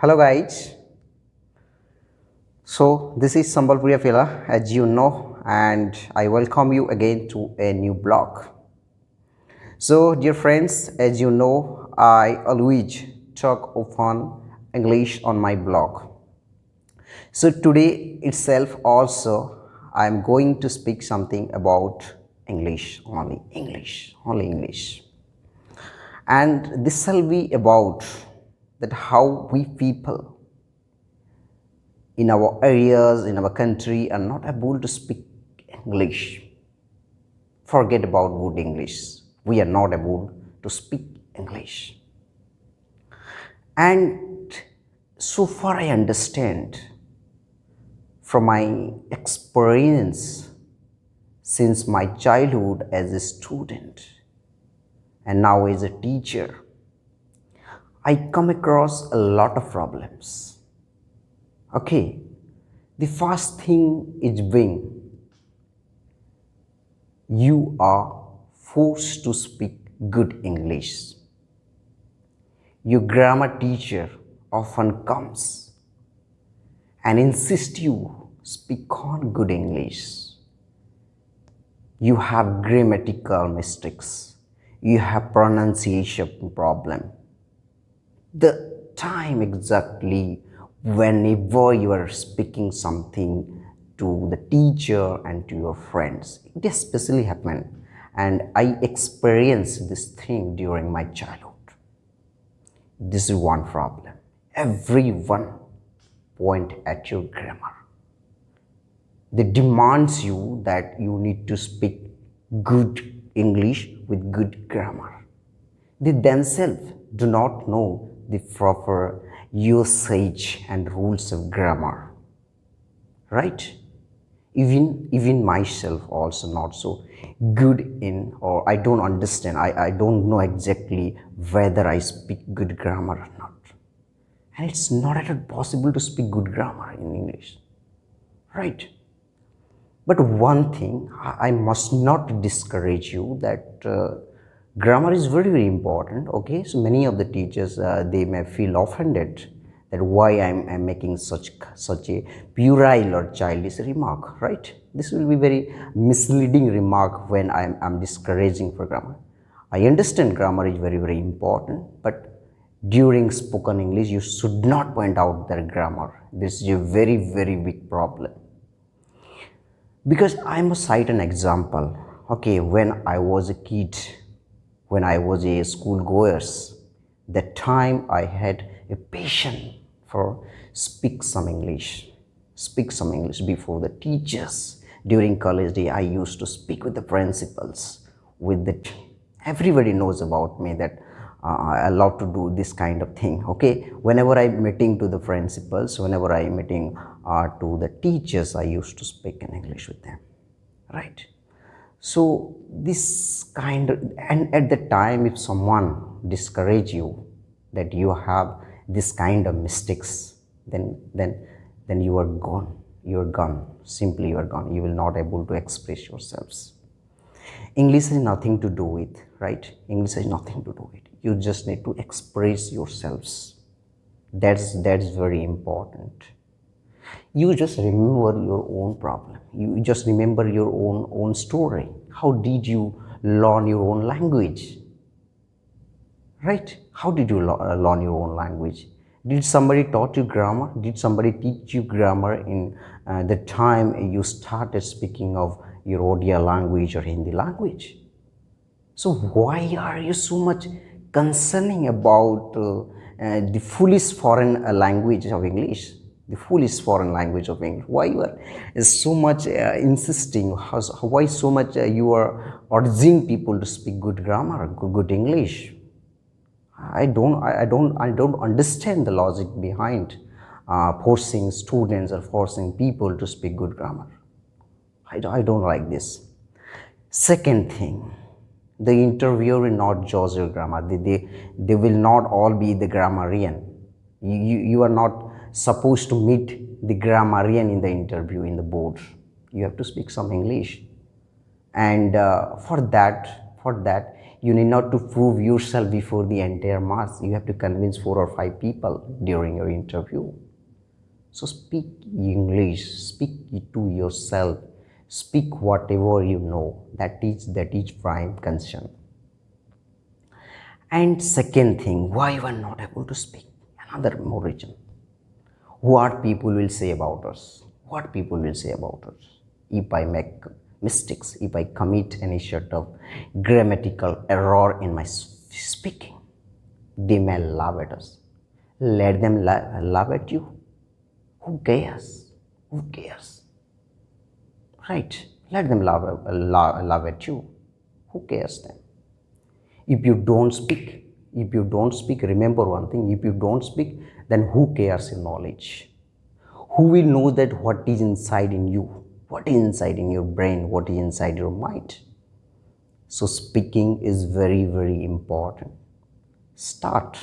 Hello guys, so this is Sambalpuriya Fila as you know, and I welcome you again to a new blog. So dear friends, as you know, I always talk often English on my blog. So today itself also I am going to speak something about only English. And this shall be about that how we people in our areas, in our country, are not able to speak English. Forget about good English. We are not able to speak English. And so far, I understand from my experience since my childhood as a student and now as a teacher, I come across a lot of problems. Okay, the first thing is being you are forced to speak good English. Your grammar teacher often comes and insists you speak on good English. You have grammatical mistakes. You have pronunciation problem. The time exactly whenever you are speaking something to the teacher and to your friends, it especially happened, and I experienced this thing during my childhood. This is one problem. Everyone point at your grammar. They demands you that you need to speak good English with good grammar. They themselves do not know the proper usage and rules of grammar, right? Even myself also not so good in, or I don't understand, I don't know exactly whether I speak good grammar or not. And it's not at all possible to speak good grammar in English, right? But one thing, I must not discourage you that grammar is very, very important. Okay, so many of the teachers they may feel offended that why I'm making such a puerile or childish remark, right? This will be very misleading remark when I'm discouraging for grammar. I understand grammar is very, very important, but during spoken English, you should not point out their grammar. This is a very, very big problem. Because I must cite an example. Okay, when I was a kid, when I was a school goers, that time I had a passion for speak some English before the teachers. During college day, I used to speak with the principals, with the everybody knows about me that I love to do this kind of thing. Okay, whenever I'm meeting to the principals, whenever I'm meeting to the teachers, I used to speak in English with them, right? So this kind of, and at the time if someone discourage you that you have this kind of mistakes, then you are gone, simply you are gone, you will not able to express yourselves. English has nothing to do with, right? English has nothing to do with. You just need to express yourselves. That's very important. You just remember your own problem. You just remember your own story. How did you learn your own language? Right? How did you learn your own language? Did somebody taught you grammar? Did somebody teach you grammar in the time you started speaking of your Odia language or Hindi language? So why are you so much concerning about the foolish foreign language of English? The foolish foreign language of English. Why you are so much insisting? Why so much you are urging people to speak good grammar, good English? I don't understand the logic behind forcing students or forcing people to speak good grammar. I don't like this. Second thing, the interviewer will not judge your grammar. They will not all be the grammarian. You are not supposed to meet the grammarian in the interview in the board. You have to speak some English, and for that You need not to prove yourself before the entire mass. You have to convince 4 or 5 people during your interview. So speak English, speak to yourself, speak whatever you know. That is prime concern. And second thing, why you are not able to speak? Another more reason. What people will say about us? What people will say about us? If I make mistakes, if I commit any sort of grammatical error in my speaking, they may laugh at us. Let them laugh at you. Who cares? Who cares? Right? Let them laugh at you. Who cares then? If you don't speak, remember one thing, if you don't speak, then who cares your knowledge? Who will know that what is inside in you? What is inside in your brain? What is inside your mind? So speaking is very, very important. Start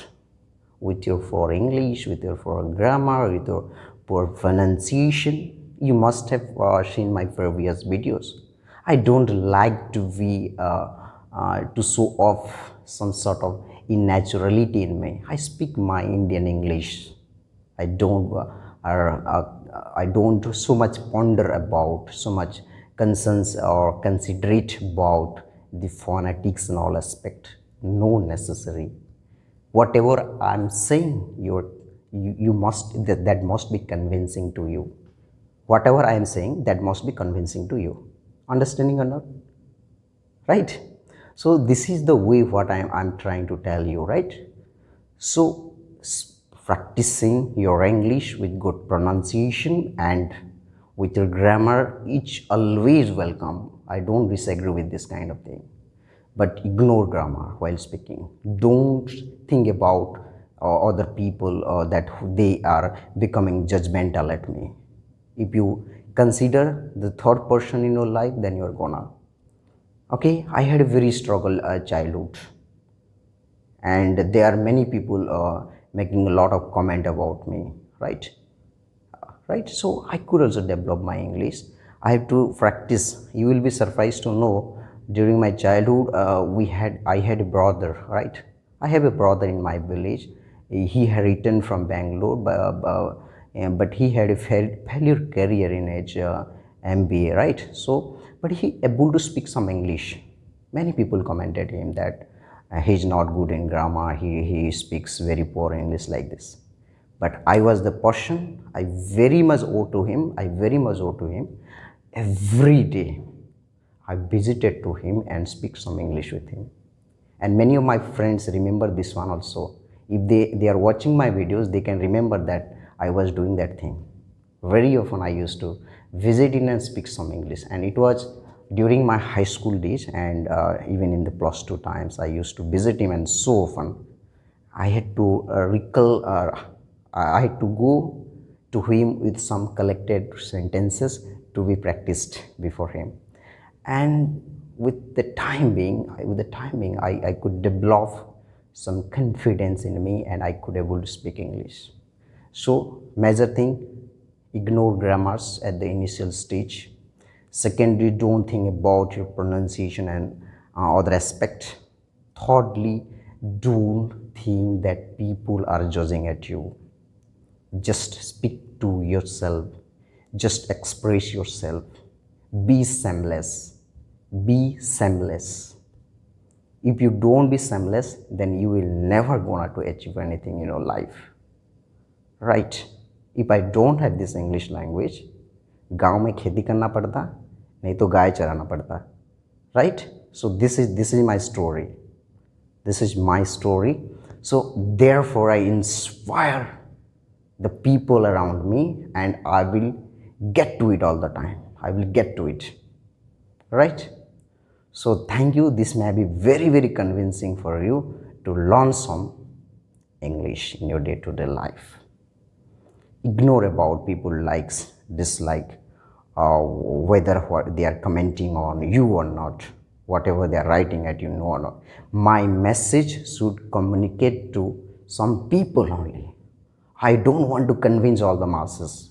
with your for English, with your for grammar, with your for pronunciation. You must have seen my previous videos. I don't like to be to show off some sort of innaturality in me. I speak my Indian English. I don't so much ponder about, so much concerns or considerate about the phonetics and all aspect. No necessary. Whatever I'm saying, you must that must be convincing to you. Whatever I am saying, that must be convincing to you. Understanding or not? Right? So this is the way what I'm trying to tell you, right? So practicing your English with good pronunciation and with your grammar, each always welcome. I don't disagree with this kind of thing. But ignore grammar while speaking. Don't think about other people that they are becoming judgmental at me. If you consider the third person in your life, then you're gonna. Okay, I had a very struggle childhood, and there are many people making a lot of comment about me, right? Right, so I could also develop my English. I have to practice. You will be surprised to know, during my childhood I had a brother, right? I have a brother in my village. He had returned from Bangalore, but he had a failure career in his MBA, right? So but he able to speak some English. Many people commented him that he's not good in grammar, he speaks very poor English like this. But I was the person, I very much owe to him. Every day I visited to him and speak some English with him. And many of my friends remember this one also. If they are watching my videos, they can remember that I was doing that thing. Very often I used to visit in and speak some English, and it was during my high school days, and even in the +2 times I used to visit him, and so often I had to I had to go to him with some collected sentences to be practiced before him. And with the time being, I could develop some confidence in me, and I could able to speak English. So major thing, ignore grammars at the initial stage. Secondly, don't think about your pronunciation and other aspect. Thirdly, don't think that people are judging at you. Just speak to yourself. Just express yourself. Be shameless. Be shameless. If you don't be shameless, then you will never gonna to achieve anything in your life. Right? If I don't have this English language, गांव में खेती करना पड़ता, नहीं तो गाय चराना पड़ता. Right? So this is my story. This is my story. So therefore I inspire the people around me, and I will get to it all the time. I will get to it. Right? So thank you. This may be very, very convincing for you to learn some English in your day-to-day life. Ignore about people likes, dislike, whether what they are commenting on you or not, whatever they are writing at you, no or not. My message should communicate to some people only. I don't want to convince all the masses.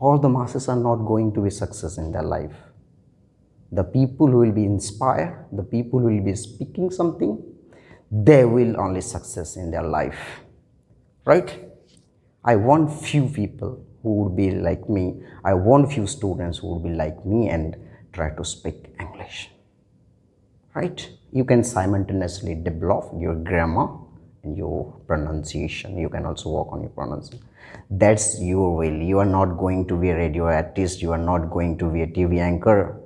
All the masses are not going to be success in their life. The people who will be inspired, the people who will be speaking something, they will only success in their life, right? I want few people who would be like me. I want few students who would be like me and try to speak English, right? You can simultaneously develop your grammar and your pronunciation. You can also work on your pronunciation. That's your will. You are not going to be a radio artist. You are not going to be a TV anchor.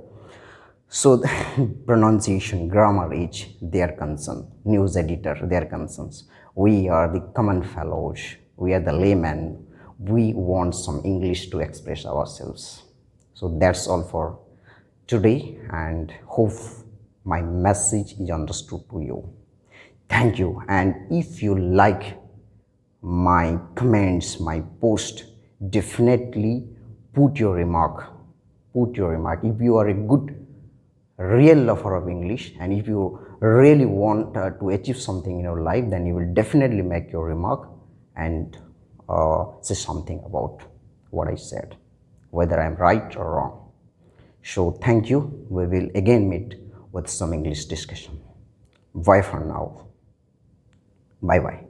So the pronunciation, grammar is their concern. News editor, their concerns. We are the common fellows. We are the laymen. We want some English to express ourselves. So that's all for today, and hope my message is understood to you. Thank you. And if you like my comments, my post, definitely put your remark. Put your remark. If you are a good real lover of English, and if you really want to achieve something in your life, then you will definitely make your remark and say something about what I said, whether I am right or wrong. So thank you. We will again meet with some English discussion. Bye for now. Bye bye.